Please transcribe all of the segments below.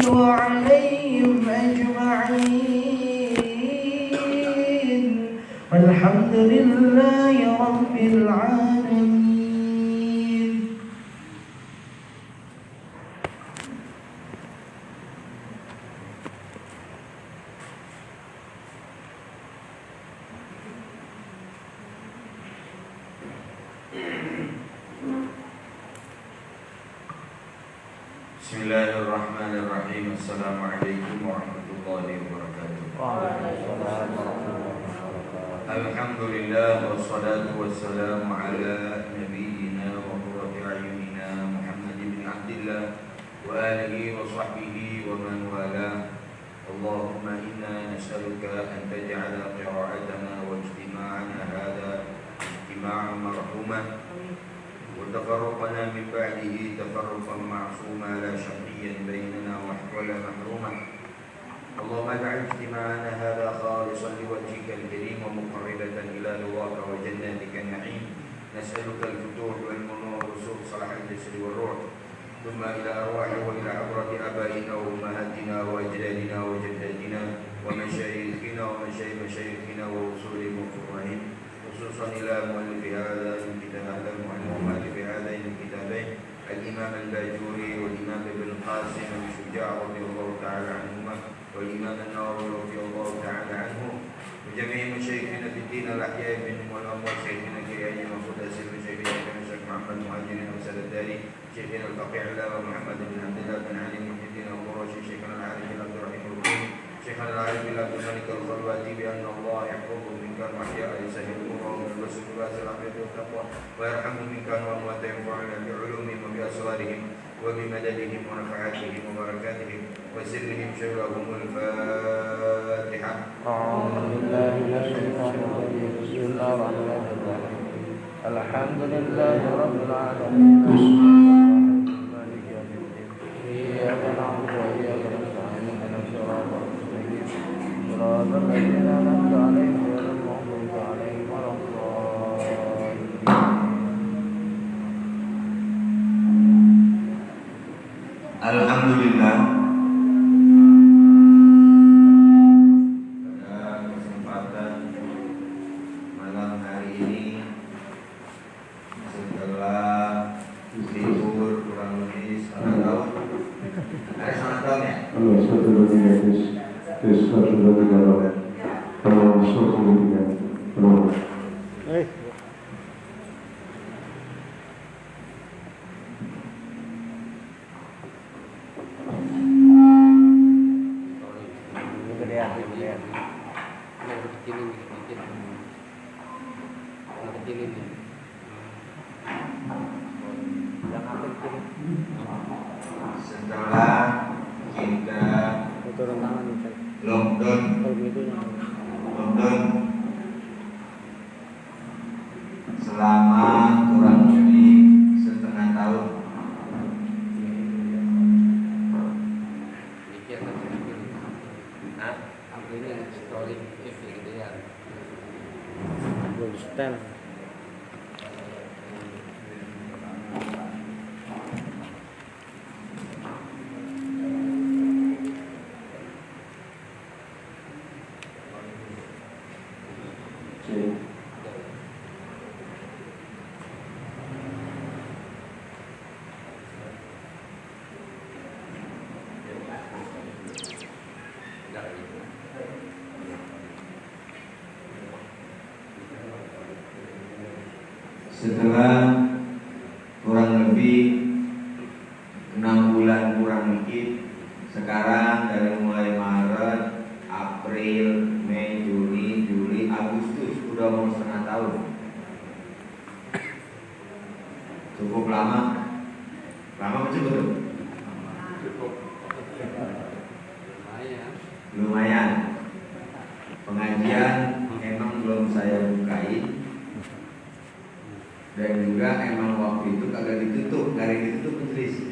وعليهم أجمعين والحمد لله رب العالمين. Bismillahirrahmanirrahim. Assalamualaikum warahmatullahi wabarakatuh. Alhamdulillah wassalatu wassalamu ala nabiyyina wa qurrati a'yunina Muhammad ibn Abdillah wa alihi wa sahbihi wa man wala. Allahumma inna nas'aluka an taj'ala qira'atana wa ijtima'ana hadha ijtima'an marhuma وتفرقنا من بعده تفرقا معصوما لا شقيا بيننا ولا محروما. اللهم اجعل اجتماعنا هذا خالصا لوجهك الكريم ومقربة إلى رضاك وجناتك النعيم. نسألك الفتوح والمنور والرسوخ صلاح الجسد والروح ثم إلى أرواح وإلى عبرة آبائنا وأمهاتنا وأجدادنا وجداتنا ومشايخنا ومشايخنا ووصولهم وفرهم خصوصا إلى مؤلف هذا هذين الكتابين الإمام الباجوري والإمام ابن القاسم الشجاع رضي الله تعالى عنهما والإمام النووي رضي الله تعالى عنه وجميع مشايخنا في الدين الأحياء منهم والأموات شيخنا كريم محمود أسير شيخنا الشيخ محمد مهاجرين وسال الداري شيخنا الفقيه علامة محمد بن عبد الله بن علي محي الدين القرشي شيخنا العارف بن عبد الرحيم الرحيم شيخنا العارف بن عبد الملك الخلواتي بأن الله يحفظه من كان محيا يسهل الأمور من الرسل باس العافية والتقوى ويرحمه من كان وأموات ينفعنا بعلومهم وبأسرارهم وبمددهم ونفعاتهم وبركاتهم وسرهم شرهم. الفاتحة. أعوذ بالله من الشيطان الرجيم. بسم الله الرحمن الرحيم. الحمد لله رب العالمين. مالك يوم الدين. إياك نعبد وإياك نستعين اهدنا الصراط المستقيم صراط الذين أنعمت عليهم غير المغضوب عليهم ولا الضالين. Alhamdulillah, pada kesempatan malam hari ini setelah libur kurang lebih setengah tahun, ada setengah tahun ya? Satu dua tiga Setelah kita lockdown selama kurang lebih setengah tahun. Setelah kurang lebih 6 bulan kurang dikit, sekarang dari mulai Maret, April, Mei, Juni, Agustus udah mau setengah tahun. Cukup lama? Lama cukup? Lumayan. Pengajian emang belum saya bukain. Dan juga emang waktu itu kagak ditutup, garing ditutup majelis.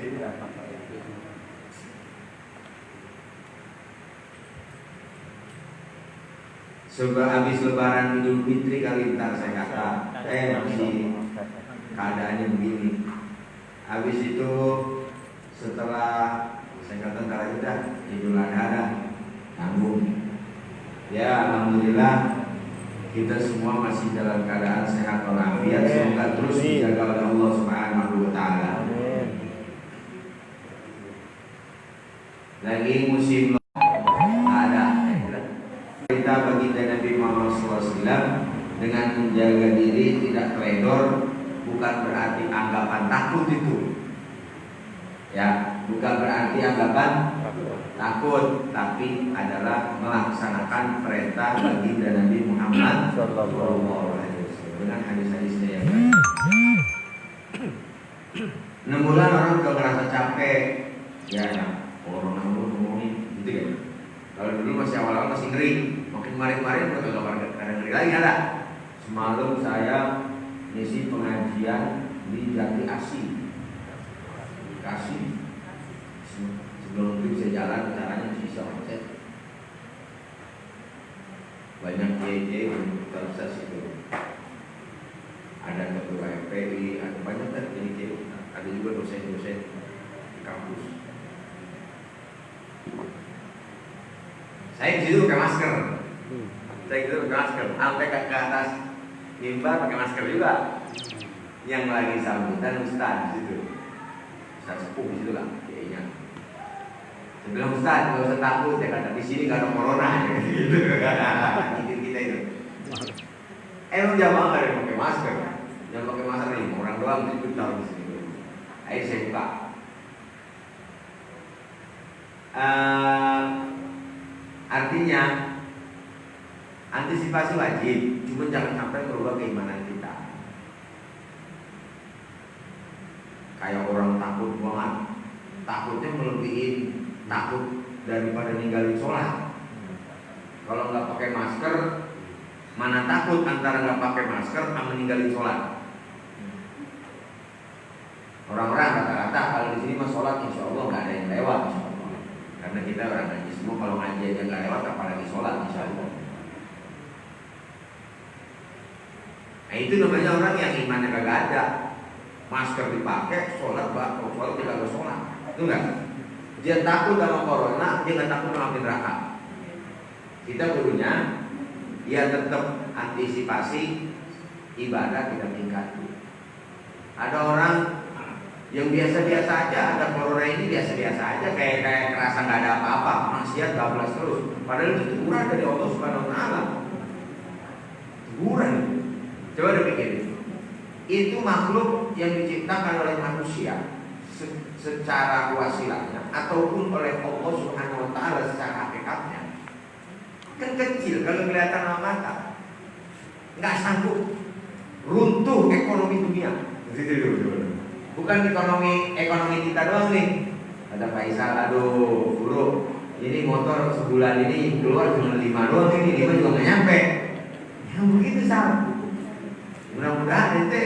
Sebab habis lebaran Idul Fitri kali ntar saya kata, masih keadaannya begini. Habis itu setelah Saya kata ntar aja dah, Idul Adha dah, tanggung. Ya alhamdulillah kita semua masih dalam keadaan sehat walafiat. Semoga terus dijaga oleh Allah Subhanahu wa taala. Lagi musim ada perintah baginda Nabi Muhammad SAW dengan menjaga diri tidak teledor, bukan berarti anggapan takut itu. Ya, bukan berarti anggapan takut, tapi adalah melaksanakan perintah baginda Nabi Muhammad SAW dengan hadis-hadisnya yang baik. 6 bulan orang udah merasa capek, ya corona ngomongin gitu kan. Kalau dulu masih awal-awal masih ngeri, makin kemarin-kemarin udah gak ada ngeri lagi ada. Semalam saya ngisi pengajian di Jati Asih, Kasih. Sebelum itu saya jalan, caranya bisa omset. Banyak kiai universitas itu. Ada ketua FPI, ada banyak kan kiai. Ada juga dosen-dosen di kampus. Saya di situ pakai masker. Sampai ke atas mimbar pakai masker juga. Yang lagi sambutan ustaz di situ. Ustaz sepuh di situ lah, kayaknya. Saya bilang Ustaz, nggak usah takut, saya kata di sini nggak ada corona, gitu. Kita itu. Emang jamaah nggak ada yang pakai masker, yang pakai masker nih orang doang itu tahu di sini. Ayo saya buka. Artinya antisipasi wajib, cuma jangan sampai merubah keimanan kita. Kayak orang takut banget, takutnya melebihi takut daripada ninggalin sholat. Kalau nggak pakai masker, mana takut antara nggak pakai masker sama ninggalin sholat. Orang-orang kata-kata kalau di sini mah sholat insya Allah nggak ada yang lewat, insya Allah. Karena kita orang ngaji semua, kalau ngaji aja nggak lewat, apalagi sholat insya Allah. Nah itu namanya orang yang imannya kagak ada. Masker dipakai, sholat bakal sholat tidak ada sholat, itu enggak? Dia takut sama corona, dia nggak takut sama neraka. Kita gurunya, dia tetap antisipasi ibadah kita tingkatkan. Ada orang yang biasa-biasa aja, ada corona ini biasa-biasa aja, kayak kerasa nggak ada apa-apa, maksiat bablas terus. Padahal itu teguran dari Allah Subhanahu Wa Taala. Teguran. Coba dipikirin. Itu makhluk yang diciptakan oleh manusia secara wasilahnya ataupun oleh Allah Subhanahu Wa Taala secara hakikatnya. Kan kecil kalau kelihatan sama mata, nggak sanggup, runtuh ekonomi dunia. Bukan ekonomi kita doang nih. Ada Faisal, aduh buruk, ini motor sebulan ini keluar cuma 5 doang, ini 5 juga nggak nyampe. Yang begitu salah. Mudah-mudahan nanti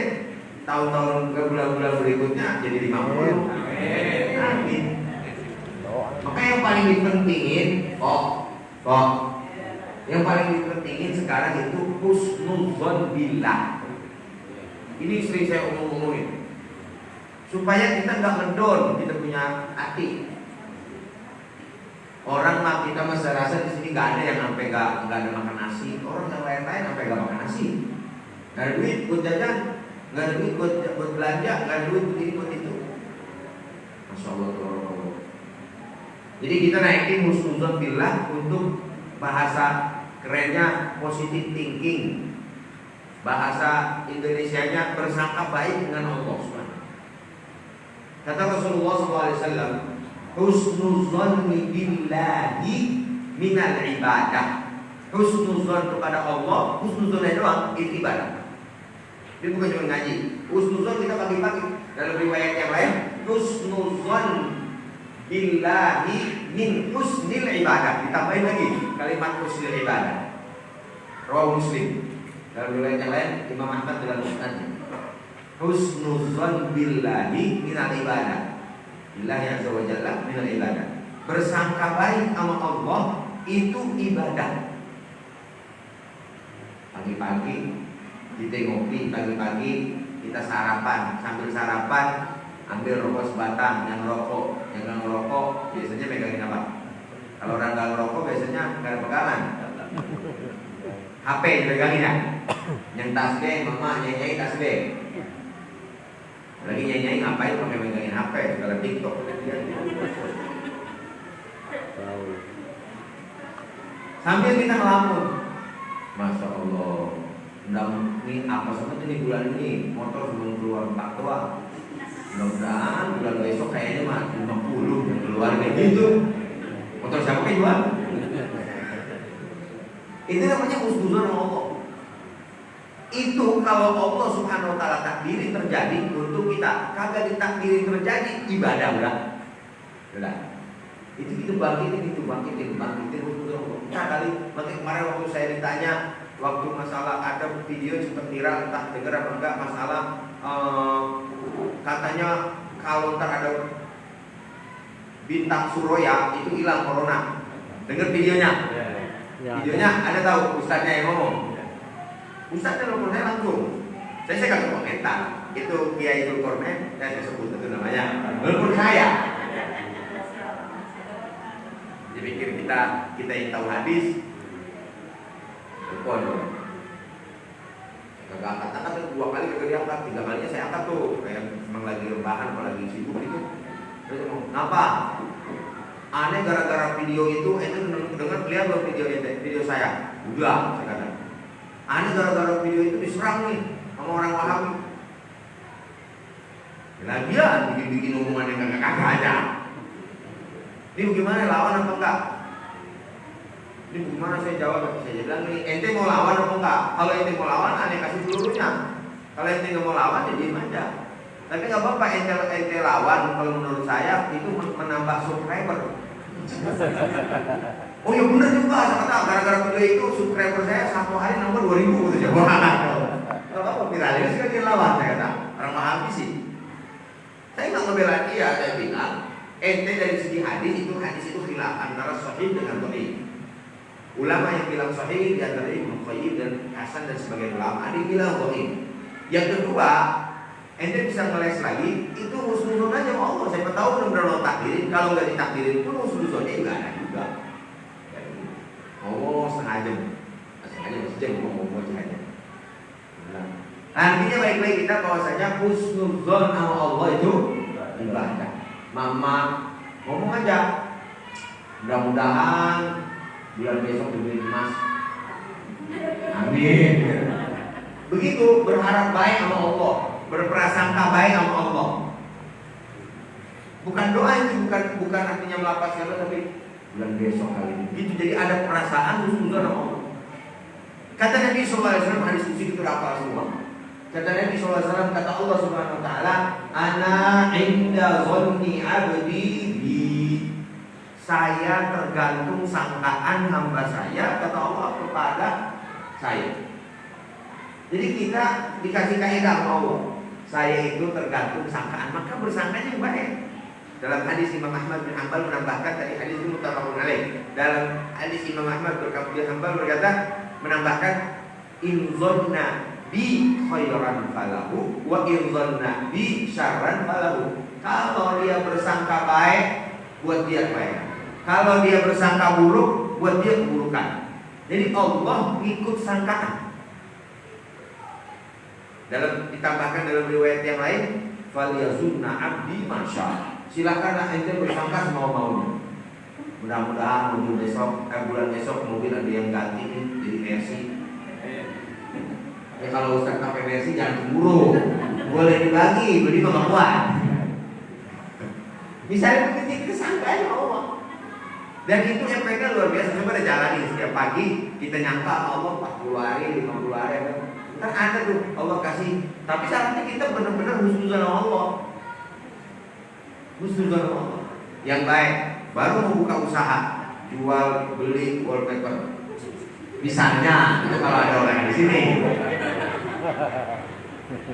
tahun-tahun ke bulan-bulan berikutnya jadi 50. Amin. Maka yang paling dipentingin, yang paling dipentingin sekarang itu husnuzon billah. Ini sering saya omongin supaya kita nggak ngedon, kita punya hati. Orang mah kita masih rasa di sini nggak ada yang sampai nggak ada makan nasi. Orang yang lain-lain sampai nggak makan nasi. Nggak ada duit buat jajan, nggak ada duit buat belanja, nggak ada duit buat ini buat itu. Masya Allah. Jadi kita naikin husnuzon billah untuk bahasa kerennya positive thinking. Bahasa Indonesianya bersangka baik dengan Allah Subhanahu. Kata Rasulullah SAW, husnuzon billahi minal ibadah. Husnuzon kepada Allah, husnuzon doang itu ibadah. Dia bukan cuma ngaji. Husnuzon kita pagi-pagi. Dalam riwayat yang lain, husnuzon billahi min husnil ibadah. Ditambahin lagi kalimat husnil ibadah. Rawahu Muslim. Dalam riwayat yang lain, Imam Ahmad dalam musnadnya. Husnuzon billahi minal ibadah. Billahi azza wa jalla minal ibadah. Bersangka baik sama Allah itu ibadah. Pagi-pagi kita ngopi, pagi-pagi kita sarapan, sambil sarapan ambil rokok sebatang, yang ngerokok biasanya nggak ngerokok biasanya nggak ada pegangan. HP dipegangin ya. Yang tasbih, mama nyanyi tasbih. Lagi nyanyi ngapain pakai megangin HP? Segala TikTok. Sambil kita ngelamun. Masya Allah. Ini apa seperti di bulan ini motor sebelum keluar 4 doang. Mudah-mudahan bulan besok kayaknya mah 50 yang keluar kayak gitu. Motor siapa yang jual? Itu namanya husnuzon sama Allah. Itu kalau Allah Subhanahu wa taala takdirin terjadi untuk kita, kagak ditakdirin terjadi ibadah udah. Itu bangkitin husnuzon Allah. Nah, kemarin waktu saya ditanya waktu masalah ada video sempat viral entah dengar apa enggak masalah katanya kalau ntar ada bintang Suroya itu hilang corona. Dengar videonya? Videonya ada tahu ustadznya yang ngomong. Ustadznya nelfon saya langsung. Saya kasih komentar. Itu Kiai Zulkarnain, saya sebut itu namanya. Nelfon saya. Jadi pikir kita yang tahu hadis. Telepon. Kagak angkat 2 kali kagak diangkat, 3 kalinya saya angkat tuh. Kayak memang lagi rebahan atau lagi sibuk gitu. Terus ngomong, "Kenapa? Aneh gara-gara video itu, dengar lihat loh video saya." Udah, saya kata. Aneh gara-gara video itu diserang nih sama orang Wahabi. Lagian bikin omongan yang kagak aja. Ini bagaimana lawan apa enggak? Ini bagaimana saya jawab? Saya bilang nih, ente mau lawan apa enggak? Kalau ente mau lawan, aneh kasih pelurunya. Kalau ente nggak mau lawan, ya diem aja. Tapi nggak apa-apa ente lawan. Kalau menurut saya itu menambah subscriber. Oh ya benar juga, saya kata gara-gara video itu subscriber saya 1 hari nambah 2000 gitu ya. Gak apa-apa viralnya sih kan dia lawan, saya kata. Orang Wahabi sih. Saya nggak ngebela dia, saya bilang ente dari segi hadis itu khilaf antara sahih dengan dhaif. Ulama yang bilang sahih di antara Ibnu Qayyim dan Hasan dan sebagian ulama ada yang bilang dhaif. Yang kedua, ente bisa ngeles lagi itu husnuzon aja sama Allah. Siapa tahu benar-benar Allah takdirin. Kalau nggak ditakdirin pun husnuzonnya nggak ada juga. Ngomong setengah jam, masih jam ngomong aja. Artinya baik-baik kita bahwasanya husnuzon sama Allah itu ibadah. Mama ngomong aja. Mudah-mudahan bulan besok dibeli emas. Amin. Begitu berharap baik sama Allah, berprasangka baik sama Allah. Bukan doa itu, bukan artinya melapaskan tapi bulan besok kali ini. Itu jadi ada perasaan husnuzon sama Allah. Kata Nabi SAW hadis qudsi itu apa semua? Kata Nabi SAW, kata Allah Subhanahu Wa Taala, "Ana inda zonni abdi bi." Saya tergantung sangkaan hamba saya, kata Allah kepada saya. Jadi kita dikasih kaidah sama Allah. Saya itu tergantung sangkaan, maka bersangkanya yang baik. Dalam hadis Imam Ahmad bin Hanbal menambahkan, tadi hadis itu muttafaqun alaih. Dalam hadis Imam Ahmad bin Hanbal berkata, menambahkan, "In zonna bi khairan falahu wa in zonna bi syarran falahu." Kalau dia bersangka baik, buat dia baik. Kalau dia bersangka buruk, buat dia keburukan. Jadi Allah ikut sangkaan. Ditambahkan dalam riwayat yang lain, "Falyazunna abdi masya." Silakanlah ente bersangka semau-maunya. Mudah-mudahan bulan besok mobil ada yang ganti nih jadi Mercy. Kalau Ustaz pakai Mercy jangan cemburu. Boleh dibagi, beli mah kuat. Misalnya begitu kesangkaan Allah. Dan itu efeknya luar biasa. Coba kita jalani setiap pagi kita nyangka Allah 40 hari, 50 hari. Kan ada tuh Allah kasih. Tapi syaratnya kita benar-benar husnuzon sama Allah. Husnuzon sama Allah. Yang baik. Baru mau buka usaha, jual beli wallpaper. Misalnya, itu kalau ada orang di sini.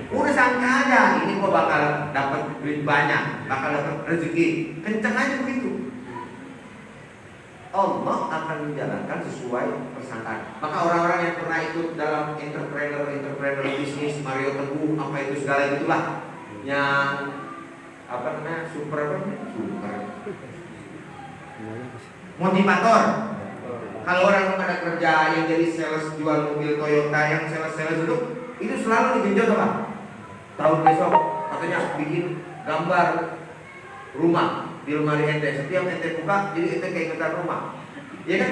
Udah sangka aja, ini gua bakal dapat duit banyak, bakal dapat rezeki. Kenceng aja begitu. Allah akan menjalankan sesuai persangkaan. Maka orang-orang yang pernah ikut dalam entrepreneur bisnis, Mario Teguh, apa itu segala itulah, yang apa namanya super motivator. Kalau orang pada kerja yang jadi sales jual mobil Toyota, yang sales itu selalu digenjot apa? Tahun besok katanya bikin gambar rumah di lemari ente. Setiap ente buka, jadi ente keingetan rumah. Iya kan?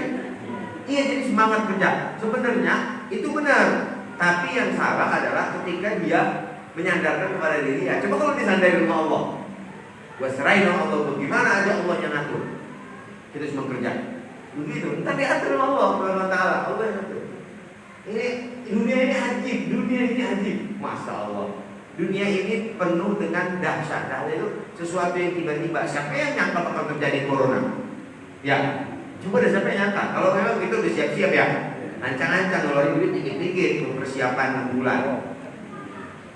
Iya, jadi semangat kerja. Sebenarnya itu benar. Tapi yang salah adalah ketika dia menyandarkan kepada diri. Ya, coba kalau disandarin sama Allah, gua serahin sama Allah, gimana aja Allah yang ngatur. Kita cuma kerja. Begitu, tapi atur sama Allah Subhanahu wa taala. Allah yang ngatur. Ini dunia ini ajib, Masya Allah. Dunia ini penuh dengan dahsyat. Dahsyat itu sesuatu yang tiba-tiba. Siapa yang nyangka bakal terjadi corona? Ya, coba deh siapa yang nyangka. Kalau memang kita udah siap-siap ya, ancang-ancang ngeluarin duit dikit-dikit untuk persiapan 6 bulan.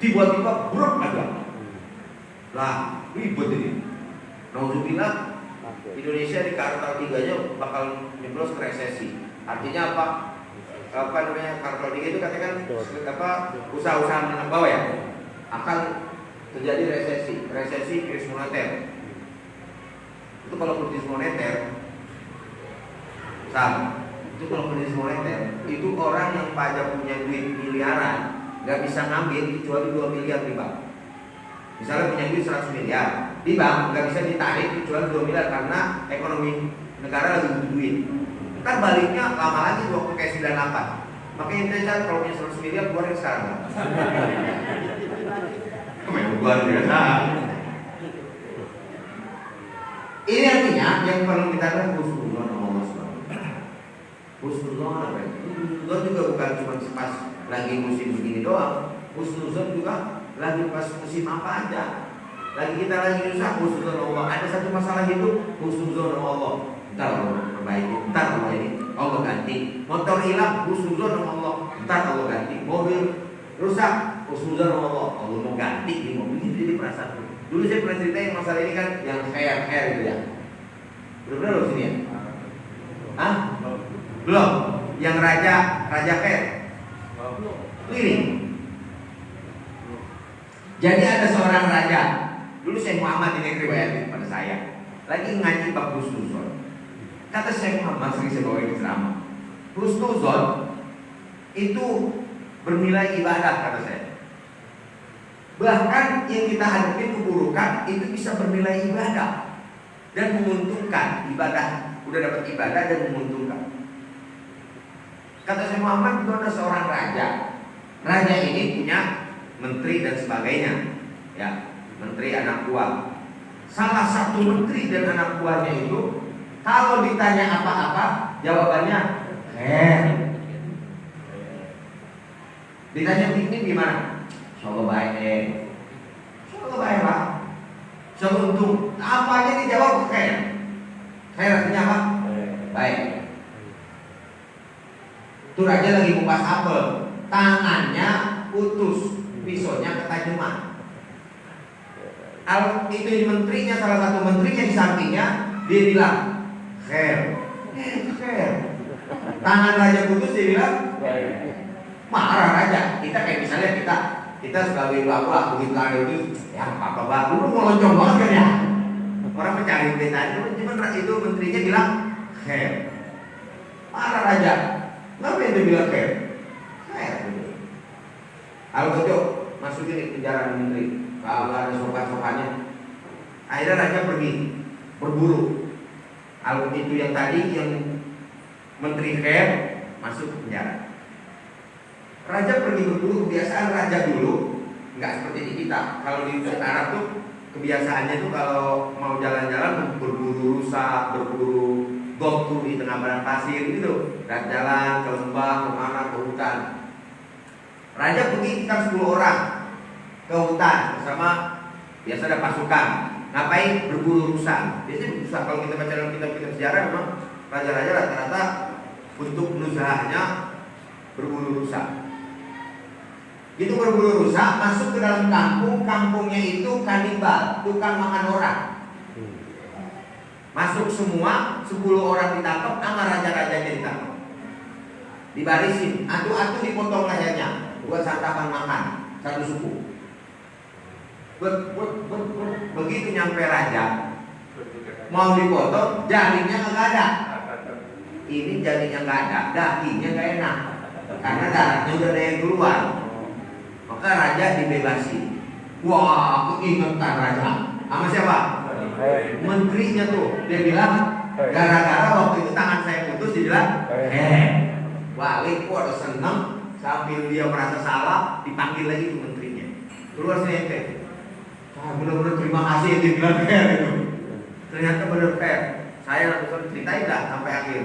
Tiba-tiba brok aja. Lah, ribet ini. Nauzubillah, Indonesia di kuartal 3-nya bakal nyeblos ke resesi. Artinya apa? Apa namanya, kuartal 3 itu katanya kan usaha-usaha menengah bawah ya, akan terjadi resesi krisis moneter. Itu kalau krisis moneter, itu kalau krisis moneter itu orang yang pajak punya duit miliaran nggak bisa ngambil kecuali 2 miliar di bank. Misalnya punya duit 100 miliar di bank nggak bisa ditarik kecuali 2 miliar karena ekonomi negara lagi butuh duit. Ntar baliknya lama lagi waktu kayak 98. Makanya Indonesia kalau punya 100 miliar keluarin sekarang. Luar biasa. Ini artinya yang perlu kita lihat husnuzon sama Allah SWT. Husnuzon apa ya? Husnuzon juga bukan cuma pas lagi musim begini doang. Husnuzon juga lagi pas musim apa aja. Lagi kita lagi susah, husnuzon Allah. Ada satu masalah hidup, husnuzon Allah. Ntar Allah perbaiki, ntar Allah ini Allah ganti. Motor hilang, husnuzon Allah. Ntar Allah ganti. Mobil rusak, husnuzon Allah. Allah mau ganti di mobil itu. Jadi perasaan. Dulu saya pernah ceritain masalah ini kan, yang hair itu ya. Benar loh sini ya? Hah? Belum. Yang raja hair. Ini. Jadi ada seorang raja. Dulu Syekh Muhammad ini riwayat pada saya. Lagi ngaji bab husnuzon. Kata Syekh Muhammad, sering saya bawa ini ceramah. Husnuzon itu bernilai ibadah, kata saya. Bahkan yang kita hadapi keburukan itu bisa bernilai ibadah dan menguntungkan. Ibadah, udah dapat ibadah dan menguntungkan. Kata Syekh Muhammad, itu ada seorang raja. Raja ini punya menteri dan sebagainya, ya, menteri anak buah. Salah satu menteri dan anak buahnya itu kalau ditanya apa-apa jawabannya ditanya ini gimana? Insyaallah baik, insyaallah baik pak. Insyaallah untung. Apa aja dijawab khair. Khair artinya apa? Baik. Itu raja lagi kupas apel, tangannya putus, pisaunya ketajaman. Itu menterinya, salah satu menterinya di sampingnya, dia bilang khair, khair. Tangan raja putus, dia bilang marah raja. Kita kayak misalnya kita sebagai bapak begitu ada itu, ya bapak lu mau loncong banget kan ya. Orang mencari berita itu menterinya bilang khair. Marah raja. Kenapa yang dia bilang khair? Khair. Al-Qadjo masukin di penjara menteri. Kalau ada sopan-sopannya. Akhirnya raja pergi berburu. Itu yang tadi yang menteri khair masuk penjara. Raja pergi berburu, kebiasaan raja dulu nggak seperti di kita. Kalau di Arab tuh kebiasaannya tuh kalau mau jalan-jalan berburu rusa, berburu goktu di tengah padang pasir gitu. Dan jalan ke lembah, kemana, ke hutan. Raja pergi sekitar 10 orang ke hutan bersama, biasa ada pasukan. Ngapain? Berburu rusa. Biasanya rusa, kalau kita baca dalam kitab-kitab sejarah memang raja-raja rata-rata untuk usahanya berburu rusa. Gitu berburu rusa, masuk ke dalam kampung, kampungnya itu kanibal, tukang makan orang. Masuk semua, 10 orang ditangkap, sama raja-rajanya ditangkap. Dibarisin, atu-atu dipotong lehernya buat santapan makan satu suku. Begitu nyampe raja, Mau dipotong, jaringnya nggak ada. Ini jaringnya nggak ada, dagingnya nggak enak. Karena darahnya udah ada yang keluar. Maka raja dibebasi. Wah, keingetan raja. Sama siapa? Menterinya tuh. Dia bilang, gara-gara waktu itu tangan saya putus, dia bilang, balik kok udah seneng. Sambil dia merasa salah, dipanggil lagi tuh menterinya. Keluar sini ente. Bener-bener terima kasih dia bilang fair itu. Ternyata bener fair. Saya langsung ceritain dah sampai akhir.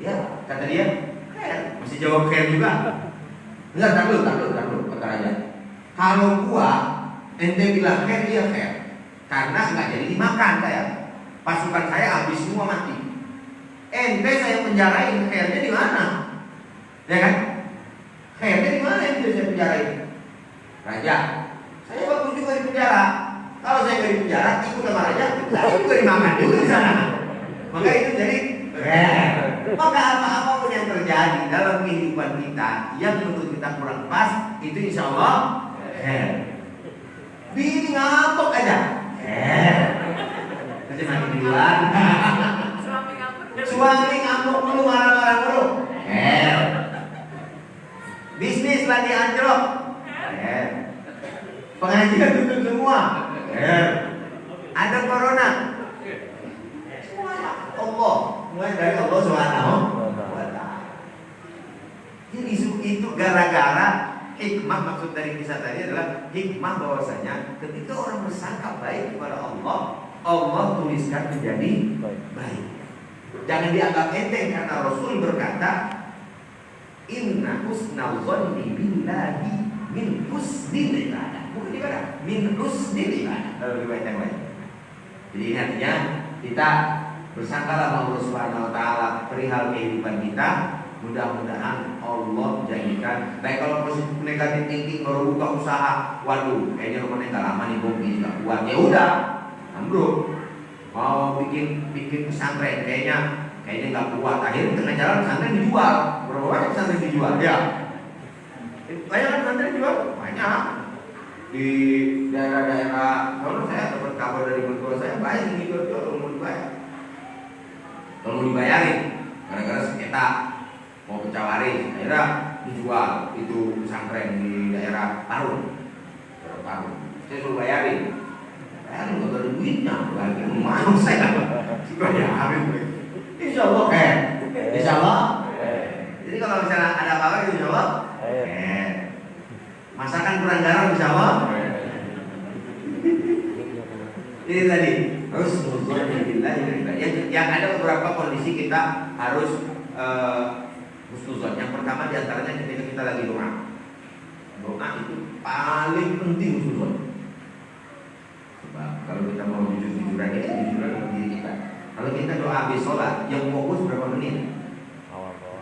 Ya, kata dia, fair. Masih jawab fair juga. Enggak, takut, kata raja. Kalau gua ente bilang fair, dia fair. Karena nggak jadi dimakan saya. Pasukan saya habis semua mati. Ente saya penjarain, fairnya di mana? Ya kan? Fairnya di mana yang saya penjarain? Raja, saya waktu juga di penjara. Kalau saya nggak di penjara, ikut sama raja, saya juga dimakan juga di sana. Maka itu jadi fair. Maka apa-apapun yang terjadi dalam kehidupan kita yang menurut kita kurang pas, itu insya Allah fair. Bini ngambek aja. Masih mati duluan. Suami ngambek dulu, marah-marah dulu. Bisnis lagi anjlok. Pengajian tutup semua. Ada corona. Semuanya Allah, mulai dari Allah Subhanahu wa Ta'ala. Jadi itu gara-gara hikmah, maksud dari kisah tadi adalah hikmah bahwasanya ketika orang bersangka baik kepada Allah, Allah tuliskan menjadi baik. Jangan dianggap enteng karena Rasul berkata, inna husnal dhanni billahi min husnil ibadah. Bukan ibadah, min husnil ibadah. Kalau riwayat yang lain. Jadi ini artinya kita bersangkalah sama Allah Subhanahu wa Ta'ala perihal kehidupan kita. Mudah-mudahan Allah jadikan. Baik, kalau positif negatif thinking baru buka usaha, waduh, kayaknya rumahnya nggak lama nih, bom ini nggak kuat. Ya udah, ambruk. Mau bikin pesantren, kayaknya nggak kuat. Akhirnya tengah jalan pesantren dijual. Berapa banyak pesantren dijual? Ya, banyak kan pesantren dijual? Banyak. Di daerah-daerah, kalau saya dapat kabar dari mertua saya, banyak yang dijual kalau mau dibayar. Kalau mau dibayarin, gara-gara sengketa mau pecah waris, akhirnya dijual itu pesantren di daerah Parung. Saya suruh bayarin nggak ada duitnya, lagi mau saya bayarin. Insya Allah insya Allah. Jadi kalau misalnya ada apa-apa, insya Allah masakan kurang garam, insya Allah. Ini tadi harus yang ada beberapa kondisi kita harus husnuzon. Yang pertama diantaranya ketika kita lagi doa itu paling penting husnuzon. Sebab kalau kita mau jujur-jujuran ini, jujuran dengan diri kita. Kalau kita doa habis sholat, yang fokus berapa menit?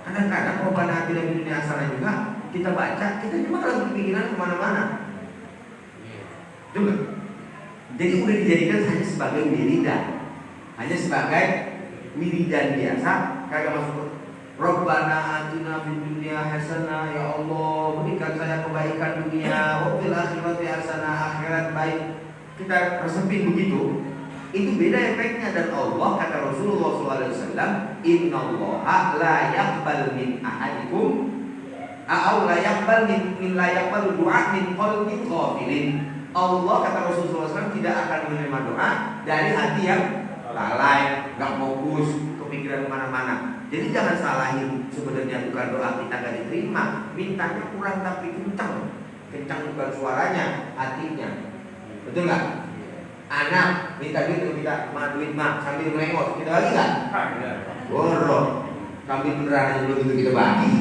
Kadang-kadang Rabbana atina fid dunya hasanah juga kita baca, kita cuma lagi kepikiran kemana-mana. Juga. Jadi udah dijadikan hanya sebagai wiridan, hanya sebagai wiridan biasa, kagak masuk. Rabbana atina fid dunya hasanah, ya Allah berikan saya kebaikan dunia, wa fil akhirati hasanah, akhirat baik. Kita resepin begitu, itu beda efeknya. Dan Allah, kata Rasulullah SAW, innallaha la yaqbal min ahadikum au la yaqbal min la yaqbal du'a min qalbin ghafilin. Allah, kata Rasulullah SAW, tidak akan menerima doa dari hati yang lalai, nggak fokus, kepikiran kemana-mana. Jadi jangan salahin, sebenarnya bukan doa kita gak diterima, mintanya kurang tapi kencang bukan suaranya, hatinya. Betul nggak? Anak minta duit untuk kita, duit sambil melengos, kita bagi nggak? Borok, sambil beneran aja belum tentu kita bagi.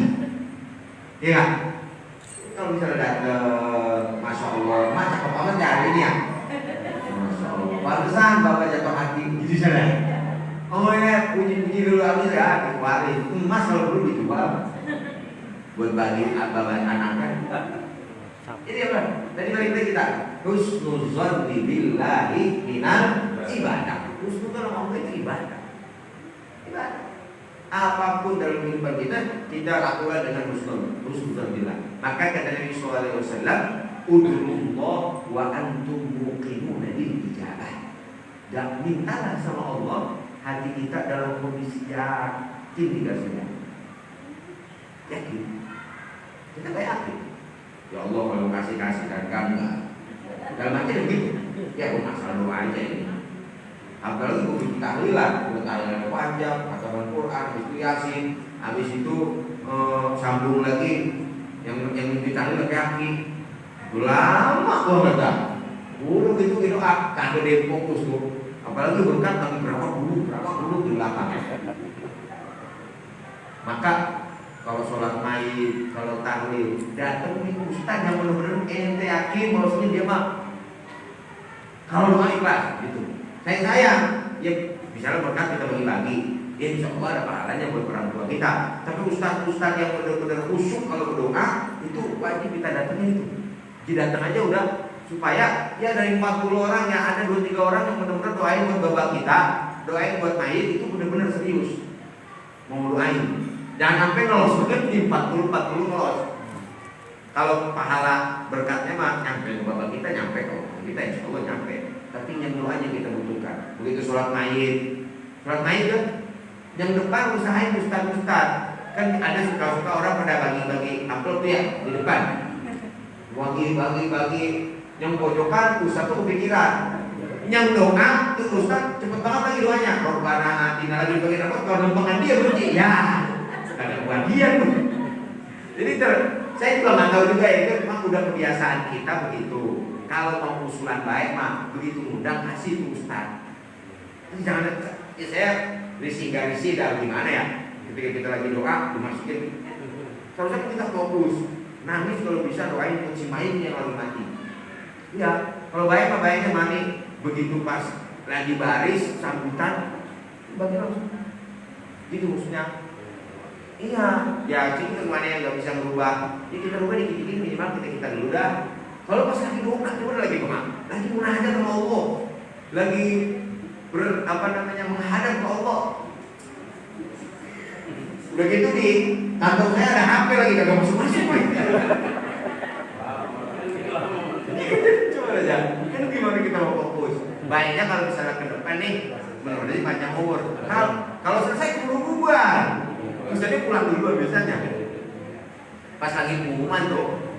Iya nggak? Kalau misalnya datang, masya Allah, cakep amat cari ini ya. Masya Allah, pantesan bapak jatuh hati gitu sana. Oh ya, puji dulu habis ya, dikeluarin. Emas kalau perlu dijual buat bagi anaknya. Ini apa? Tadi balik kita husnuzon billahi minal ibadah. Husnuzon Allah itu ibadah. Apapun dalam kehidupan kita lakukan dengan husnuzon billah. Maka kata Nabi sallallahu alaihi wasallam, ud'ullah wa antum muqinuna bil ijabah. Dan mintalah sama Allah hati kita dalam kondisi yakin dikasihnya. Yakin. Kita gak yakin. Ya Allah kalau kasih dan enggak. Dalam hati begitu. Ya gue masalah doa aja ini. Apalagi gue bikin tahlilan, gue tahlilan panjang, bacaan Quran, itu Yasin, habis itu sambung lagi yang ditahlil lagi kaki. Lama banget dah. Udah gitu kagak dia fokus tuh. Apalagi berkat lagi berapa dulu di belakang. Maka kalau sholat mayit, kalau tahlil, datang nih ustaz yang benar-benar ente yakin bahwasanya dia mah kalau doa ikhlas gitu. Saya ya misalnya berkat kita bagi-bagi, ya insya Allah ada pahalanya buat orang tua kita. Tapi ustaz yang benar-benar khusyuk kalau berdoa itu wajib kita datangin itu. Jadi datang aja udah, supaya ya dari 40 orang yang ada 2-3 orang yang benar-benar doain buat bapak kita, doain buat mayit itu benar-benar serius mau doain. Jangan sampai lolos banget di 40 lolos. Kalau pahala berkatnya mah nyampe ke bapak kita, nyampe kok. Kita insya Allah nyampe. Tapi yang doanya kita butuhkan. Begitu sholat mayit kan yang depan usahain ustaz. Kan ada suka-suka orang pada bagi-bagi amplop ya di depan. Bagi. Yang pojokan ustaz tuh kepikiran. Yang doa tuh ustaz cepet banget lagi doanya. Robbana atina lagi bagian apa? Kalau nempengan dia berarti ya. Ada buat dia tuh. Jadi saya juga nggak tahu juga ya, itu memang udah kebiasaan kita begitu. Kalau mau usulan baik mah begitu mudah kasih tuh ustaz. Jadi jangan ya saya risih dalam gimana ya. Ketika kita lagi doa dimasukin. Seharusnya kita fokus. Nangis kalau bisa doain untuk si mayit yang lagi mati. Ya, kalau baik mah baiknya mati begitu pas lagi baris sambutan bagi langsung. Gitu maksudnya. Iya, ya jadi kemana yang nggak bisa merubah, ya kita rubah dikit-dikit minimal kita dulu dah. Kalau pas lagi doa, coba lagi kemana? Lagi munajat sama Allah, lagi menghadap ke Allah. Udah gitu di kantor saya ada HP lagi kagak masuk. Coba aja, kan gimana kita mau fokus? Baiknya kalau misalnya ke depan nih, benar-benar panjang umur. Kalau selesai bubar. Ustaznya pulang duluan biasanya. Pas lagi pengumuman tuh,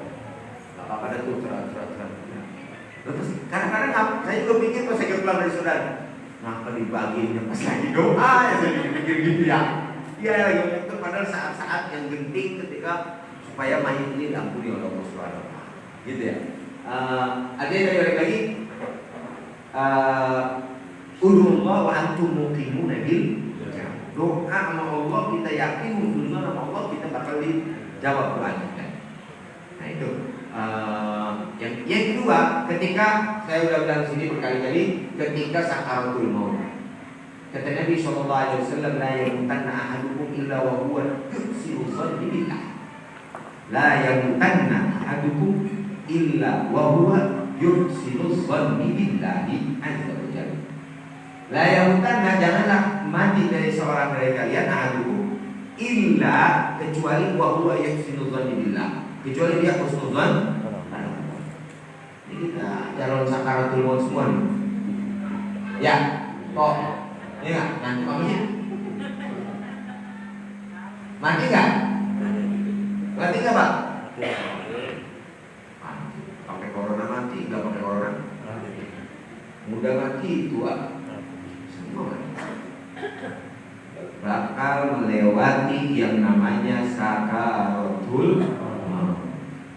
apa ada tuh cerat. Terus kadang-kadang saya juga pikir pas saya pulang dari saudara, ngapa dibaginya pas lagi doa ya saya pikir gitu ya. Iya lagi itu padahal saat-saat yang genting ketika supaya mayit ini diampuni oleh Allah Subhanahu wa taala. Gitu ya. Ada yang balik lagi. Udullah wa antum muqimuna bil doa sama Allah kita yakin husnuzon sama Allah kita bakal dijawab doanya. Nah itu yang kedua, ketika saya udah bilang sini berkali-kali, ketika sakaratul maut kata Nabi SAW, la yamutanna ahadukum illa wa huwa yuhsinu dhanni billah. La yamutanna ahadukum illa wa huwa yuhsinu dhanni billahi azza wa jalla. La yamutanna, janganlah mati dari seorang dari kalian ahadukum illa kecuali wa huwa yuhsinu dhanni billah, kecuali dia husnudzan. Ini kita calon sakaratul maut semua nih. Ya, kok ini nggak? Nanti kamu sih mati nggak? Mati nggak Pak? Pakai corona mati, nggak pakai corona? Muda mati, tua semua bakal melewati yang namanya sakaratul maut.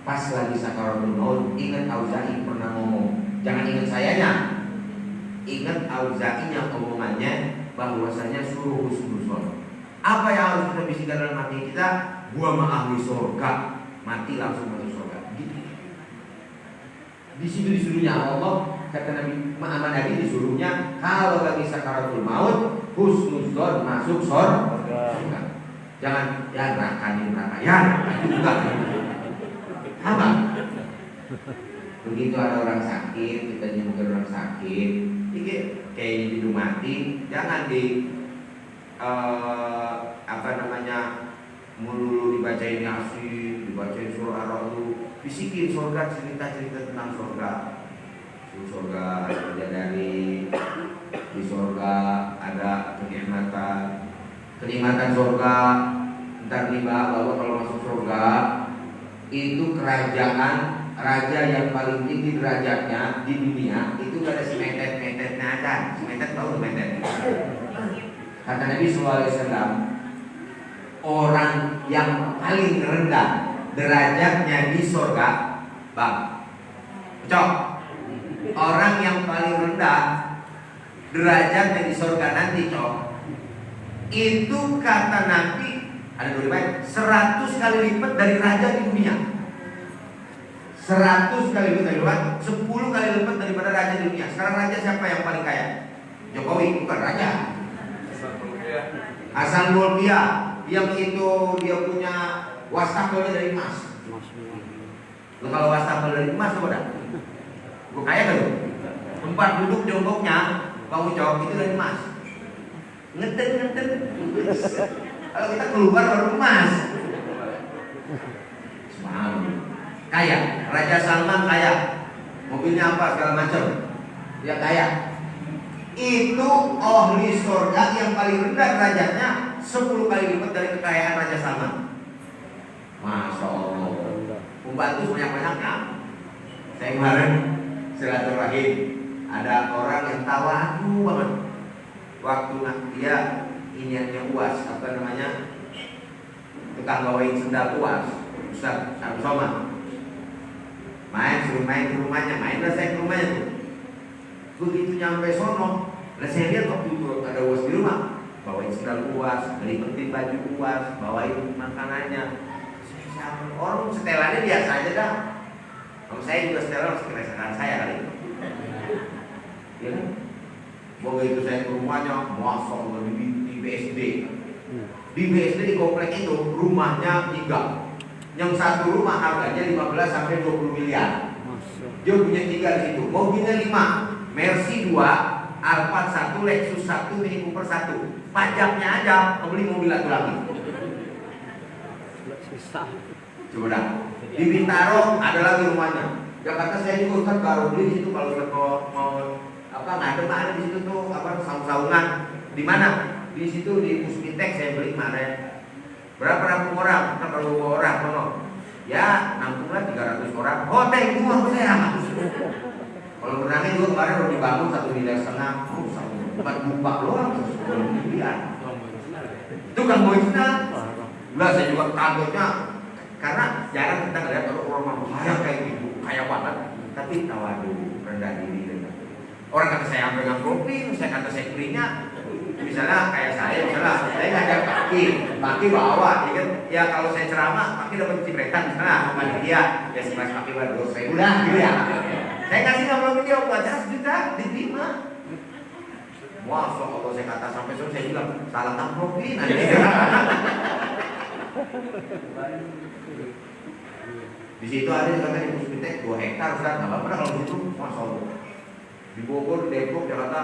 Pas lagi sakaratul maut, ingat Auza'i pernah ngomong, jangan ingat sayanya, ingat Auza'inya omongannya bahwasanya suruh husnuzon. Apa yang harus kita bisikkan dalam hati kita? Gua mah ahli surga, mati langsung masuk surga. Gitu. Di situ disuruhnya Allah, kata Nabi Muhammad Nabi disuruhnya kalau lagi sakaratul maut husnuzon masuk surga. Jangan ya neraka ya itu enggak. Apa? Begitu ada orang sakit, kita nyembuhin orang sakit, kayaknya hidup mati, jangan melulu dibacain Yasin, dibacain surah Ar-Ra'd, bisikin surga, cerita tentang surga, surga bidadari, Di surga ada kenikmatan surga. Ntar tiba bahwa kalau masuk surga itu kerajaan raja yang paling tinggi derajatnya di dunia itu gak ada si metet-metetnya ada. Si metet tahu metet? Kata Nabi SAW, orang yang paling rendah derajatnya di surga, bang, cok. Orang yang paling rendah derajatnya di surga nanti, cok. Itu kata Nabi ada dua riwayat 100 kali lipat dari raja di dunia. 100 kali lipat dari luar, 10 kali lipat daripada raja di dunia. Sekarang raja siapa yang paling kaya? Jokowi, bukan raja. Hasan Bolkiah yang itu dia punya wastafelnya dari emas. Lu kalau wastafel dari emas apa dah? Gue kaya kan lu? Tempat duduk jongkoknya Bang Ucok itu dari emas. Ngeten. Kalau kita keluar baru emas. Kaya, Raja Salman kaya, mobilnya apa segala macam, dia kaya. Itu ahli surga yang paling rendah derajatnya 10 kali lipat dari kekayaan Raja Salman. Masya Allah. Pembantu banyak-banyaknya. Saya kemarin silaturahim, ada orang yang tawadu banget. Waktu dia iniannya UAS, apa namanya, tukang bawain sendal UAS, Ustaz Abu Somad. Suruh main ke rumahnya, mainlah saya ke rumahnya tuh. Begitu nyampe sono, lah saya lihat waktu itu ada UAS di rumah, bawain sendal UAS, ngelipetin baju UAS, bawain makanannya. Orang setelannya biasa aja dah. Kalau saya juga setelan keresahan saya kali itu. Ya kan? Begitu saya ke rumahnya, masuk di BSD. Di BSD di komplek itu rumahnya 3. Yang satu rumah harganya 15 sampai 20 miliar. Dia punya 3 di situ. Mobilnya 5, Mercy 2, Alphard 1, Lexus 1, Mini Cooper 1. Pajaknya aja beli mobil satu lagi. Coba dah. Di Bintaro ada lagi rumahnya. Jakarta saya juga kan baru beli di situ kalau mau apa ngadem ada di situ tuh apa saung-saungan. Di mana? Di situ di Puspitek saya beli kemarin. Berapa rampung orang? Kan kalau orang kono. Ya, nampunglah 300 orang. Hotel gua saya. Kalau berenangnya juga kemarin udah dibangun 1,5 miliar. Bukan buka doang, miliar. Itu kan boisnya. Lah saya juga kagetnya karena jarang kita ngeliat orang kaya kayak gitu, kaya banget, tapi tawadu, rendah diri. Orang kata saya ambil dengan kopi, saya kata saya belinya. Misalnya kayak saya ngajak Paki bawa, ya kan? Ya kalau saya ceramah, Paki dapat cipretan, misalnya sama dia, ya si Mas Paki buat 2.000 lah, gitu ya. Saya kasih nama video buat 100 juta, diterima. Wah, kalau saya kata sampai sore saya bilang salah tamplokin aja. Di situ ada yang kata di Puspitek 2 hektar, Ustaz. Nggak apa-apa kalau begitu, Masya Allah. Di Bogor, di Depok, Jakarta,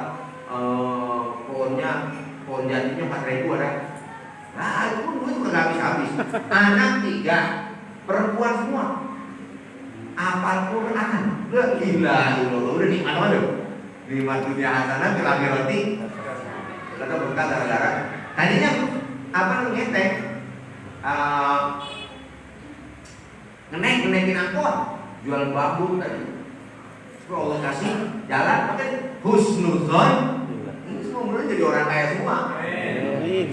pohon jatinya 4.000 ada. Nah, itu pun duit juga nggak habis-habis. Anak 3, perempuan semua. Apal Quran. Gila, udah di mana-mana. Di dunia hasanah, di roti. Kata berkah gara-gara. Tadinya apa ngetek? Ngenekin angkot, jual bambu tadi. Kalau Allah kasih jalan, pakai husnuzon. Ini semua mulai jadi orang kaya semua.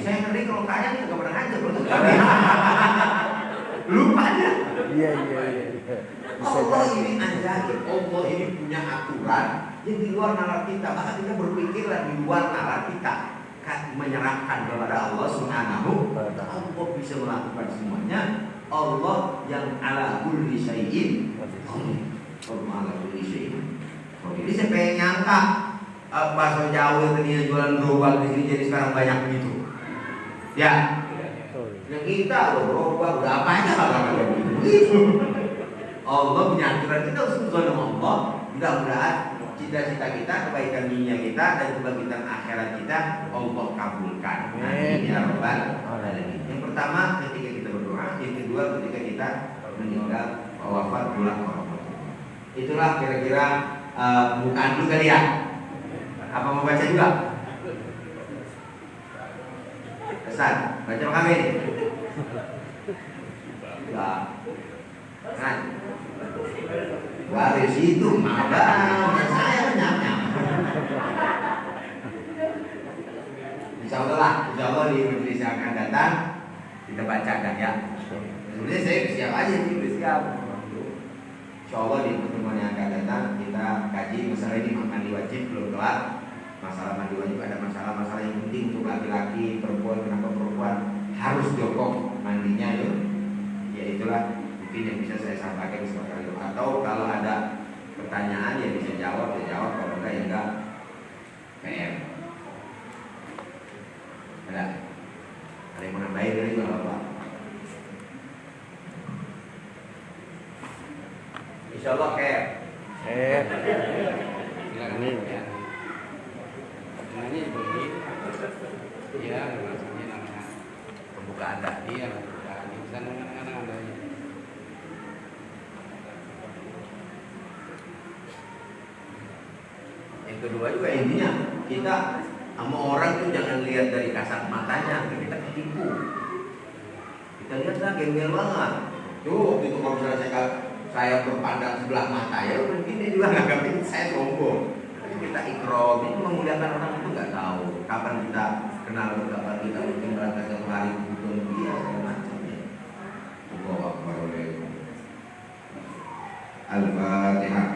Saya ngeri kalau kaya nih nggak pernah aja, lupa aja. Iya. Allah ini ajaib, Allah ini punya aturan yang di luar nalar kita. Bahkan kita berpikirlah di luar nalar kita. Menyerahkan kepada Allah Subhanahu wa ta'ala. Allah bisa melakukan semuanya. Allah yang ala kulli syai'in qadir. Allah ala kulli syai'in qadir. Jadi saya pengen nyangka bakso Jawa tadinya jualan gerobak di sini jadi sekarang banyak begitu. Ya. Yang kita gerobak udah apa aja kalau begitu. Allah punya aturan, kita harus bersama Allah. Mudah-mudahan cita-cita kita, kebaikan dunia kita dan kebaikan akhirat kita Allah kabulkan. Amin ya rabbal alamin. Yang pertama ketika kita berdoa, yang kedua ketika kita meninggal wafat pulang ke Allah. Itulah kira-kira bukaan dulu kali ya. Apa mau baca juga? Pesan, baca apa kami? Enggak. Kan? Baris itu abang, saya nyam-nyam. Insya Allah di majelis yang akan datang kita bacakan ya. Sebenarnya saya siap aja sih, udah siap. Insya Allah di pertemuan yang akan datang kita kaji masalah ini, mandi wajib belum kelar. Masalah mandi wajib, ada masalah-masalah yang penting untuk laki-laki, perempuan, kenapa perempuan harus jokok mandinya yuk. Ya itulah mungkin yang bisa saya sampaikan sekali. Atau kalau ada pertanyaan ya bisa jawab, kalau enggak ya enggak. PM. Ada yang mau nambahin dari juga Bapak? Insya Allah kayak. Ini. Ini bunyi. Iya, maksudnya namanya Pembukaan tak? iya pembukaan. Di sana kadang-kadang ada Yang kedua juga intinya kita sama orang tuh jangan lihat dari kasat matanya, kita ketipu. Kita lihatlah gembel banget. Tuh waktu itu kalau misalnya saya berpandang sebelah mata ya udah gini juga nganggapin saya sombong. Tapi kita ikrom, ini memuliakan orang itu nggak tahu kapan kita kenal, kapan kita mungkin berangkat satu hari butuh dia segala macamnya. Allahu Akbar. Al-Fatihah.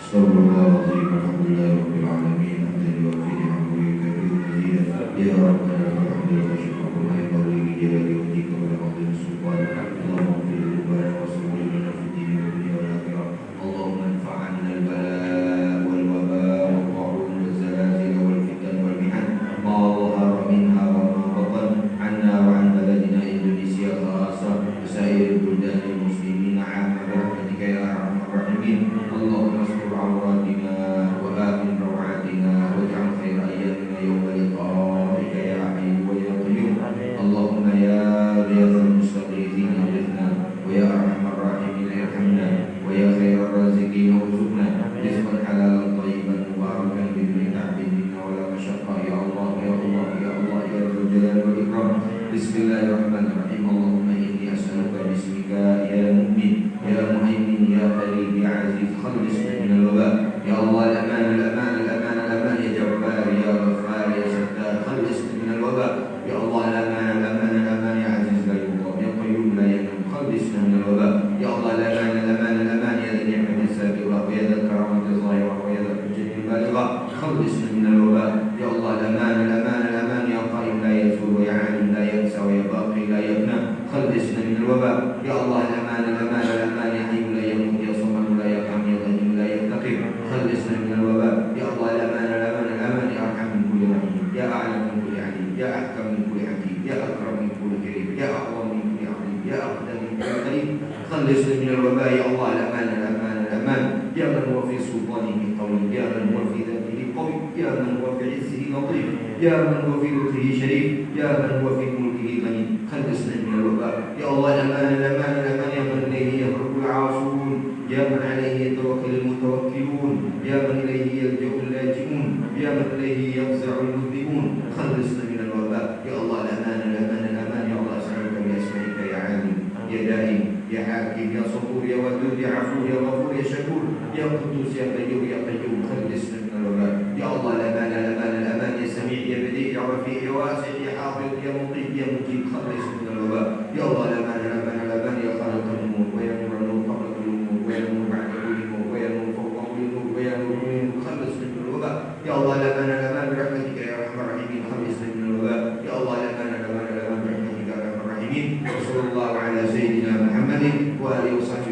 Astagfirullahaladzim, alhamdulillahirabbil alamin, hamdan wa fihi hamdan katsiran mazida. Ya rabbana alhamdulillah syukrun ya qawli jalali wajhika wa al-azim subhan. Allahumma fil rubana wa sabrina fid din wa dunya wal akhirah. Allahumma anfa'na al-bala wal waba wal ta'un wal zalazil wal fitan wal mihan ma dhahara minha wa ma batan 'anna wa 'an baladina Indonesia khassa wa sa'iril buldanil muslimin 'amma bi rahmatika ya arhamar rahimin. Allahumma عوراتنا وآمن روعاتنا واجعل خير أيامنا يوم لقائك يا حي ويا قيوم. اللهم يا غياث المستغيثين اغثنا ويا أرحم الراحمين ارحمنا ويا خير الرازقين ارزقنا رزقا حلالا طيبا مباركا بدون تعب منا ولا مشقة يا الله يا الله يا الله يا ذا الجلال والإكرام. بسم الله الرحمن الرحيم. اللهم إني أسألك باسمك يا مؤمن يا مهيمن يا كريم يا عزيز خلصنا من الوباء يا الله. الأمان الأمان الأمان الأمان يا جبار يا غفار يا ستار خلصنا من الوباء يا الله. الأمان الأمان الأمان يا عزيز لا يقام يا قيوم لا ينام خلصنا من الوباء يا الله. الأمان الأمان الأمان يا ذا النعمة السابقة ويا ذا الكرامة الظاهرة ويا ذا الحجة البالغة خلصنا من الوباء يا الله. الأمان الأمان الأمان يا قائم لا يزول ويا عالم لا ينسى ويا باقي لا يفنى خلصنا من الوباء يا الله. الأمان الأمان الأمان يا حي لا يموت يا صمد لا يرحم يا غني لا يفتقر خلصنا من الوباء يا الله. الأمان الأمان الأمان يا أرحم من كل رحيم يا أعلم من كل عليم يا أحكم من كل حكيم يا أكرم من كل كريم يا أعظم من كل عظيم يا أقدم من كل كريم خلصنا من الوباء يا الله. الأمان الأمان الأمان يا من هو في سلطانه قوي يا من هو في ذاته قوي يا من هو في عزه لطيف يا من هو في لطفه شريف يا من هو في ملكه غني خلصنا من الوباء يا الله. الأمان الأمان الأمان يا من إليه يهرب العاصون يا من عليه يتوكل المتوكلون يا من إليه يلجأ اللاجئون يا من إليه يفزع المذنبون خلصنا من الوباء يا الله. الأمان الأمان الأمان يا الله. أسألك بأسمائك يا عالم يا دائم يا حاكم يا صبور يا ودود يا عفو يا غفور يا شكور يا قدوس يا قيوم يا قيوم خلصنا من الوباء يا الله. الأمان الأمان الأمان يا سميع يا بديع يا رفيع يا واسع يا حافظ يا مطيب يا مجيب خلصنا من الوباء يا الله. الأمان الأمان الأمان يا خالق الأمور ويا نور النور قبل كل الأمور ويا نور بعد كل نور ويا نور فوق كل نور ويا نور كل نور خلصنا من الوباء يا الله. الأمان الأمان برحمتك يا أرحم الراحمين خلصنا من الوباء يا الله. الأمان الأمان الأمان برحمتك يا أرحم الراحمين. وصلى الله على سيدنا محمد وآله وصحبه